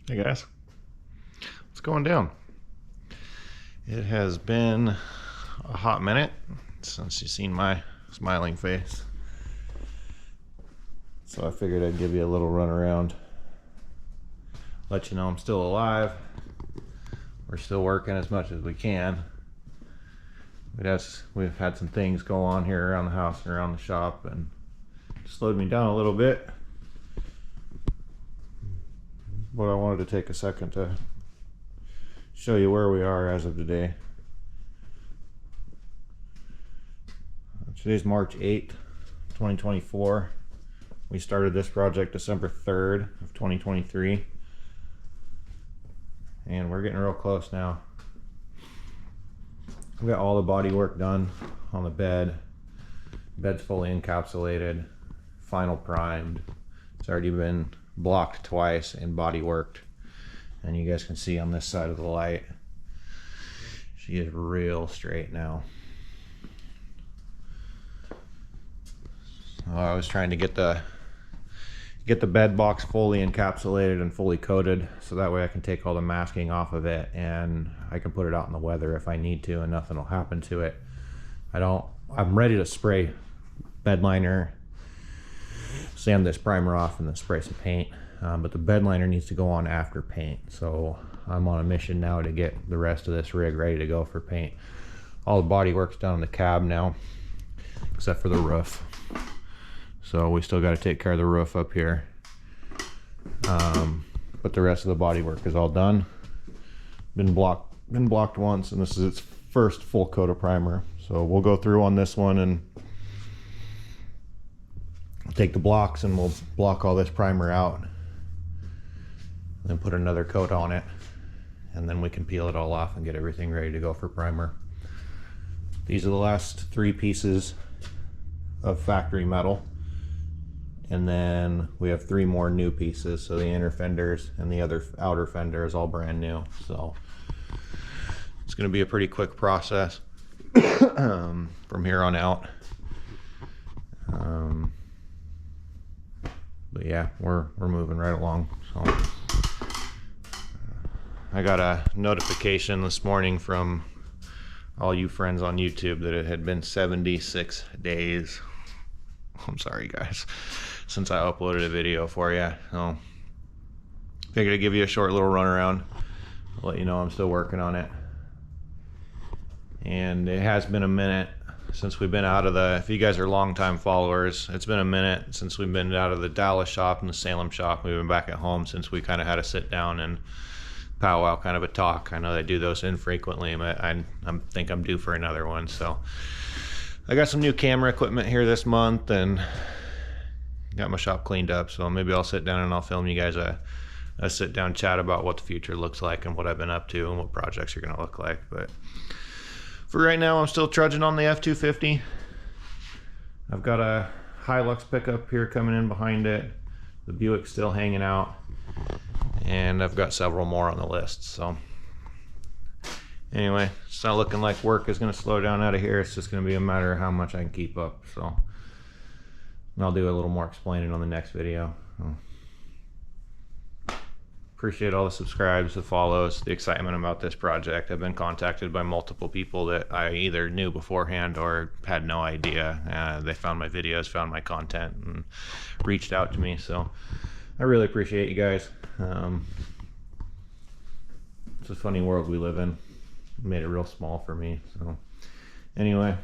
Hey guys, what's going down? It has been a hot minute since you've seen my smiling face, so I figured I'd give you a little run around, let you know I'm still alive. We're still working as much as we can. We've had some things go on here around the house and around the shop, and it slowed me down a little bit. But I wanted to take a second to show you where we are as of today. Today's March 8th, 2024. We started this project December 3rd of 2023. And we're getting real close now. We got all the body work done on the bed. Bed's fully encapsulated, final primed. It's already been blocked twice and body worked, and you guys can see on this side of the light she is real straight now. So I was trying to get the bed box fully encapsulated and fully coated, so that way I can take all the masking off of it and I can put it out in the weather if I need to, and nothing will happen to it. I'm ready to spray bed liner, sand this primer off, and then spray some paint, but the bed liner needs to go on after paint. So I'm on a mission now to get the rest of this rig ready to go for paint. All the body work's done on the cab now, except for the roof. So we still got to take care of the roof up here, but the rest of the body work is all done. Been blocked once, and this is its first full coat of primer. So we'll go through on this one and take the blocks, and we'll block all this primer out, then put another coat on it, and then we can peel it all off and get everything ready to go for primer. These are the last 3 pieces of factory metal, and then we have 3 more new pieces. So the inner fenders and the other outer fender is all brand new. So it's going to be a pretty quick process from here on out. But yeah, we're moving right along. So I got a notification this morning from all you friends on YouTube that it had been 76 days. I'm sorry guys, since I uploaded a video for you. So figured I'd give you a short little run around, let you know I'm still working on it. And it has been a minute since we've been out of the, if you guys are longtime followers, it's been a minute since we've been out of the Dallas shop and the Salem shop. We've been back at home since we kind of had a sit down and powwow, kind of a talk. I know they do those infrequently, but I think I'm due for another one. So I got some new camera equipment here this month and got my shop cleaned up. So maybe I'll sit down and I'll film you guys a sit down chat about what the future looks like and what I've been up to and what projects are going to look like. But for right now, I'm still trudging on the F250. I've got a Hilux pickup here coming in behind it. The Buick's still hanging out. And I've got several more on the list. So anyway, it's not looking like work is going to slow down out of here. It's just going to be a matter of how much I can keep up. So and I'll do a little more explaining on the next video. Appreciate all the subscribes, the follows, the excitement about this project. I've been contacted by multiple people that I either knew beforehand or had no idea. They found my videos, found my content, and reached out to me. So I really appreciate you guys. It's a funny world we live in. It made it real small for me. So anyway,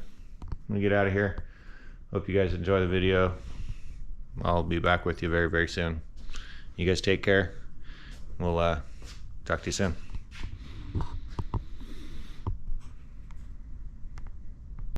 I'm gonna get out of here. Hope you guys enjoy the video. I'll be back with you very, very soon. You guys take care. We'll talk to you soon.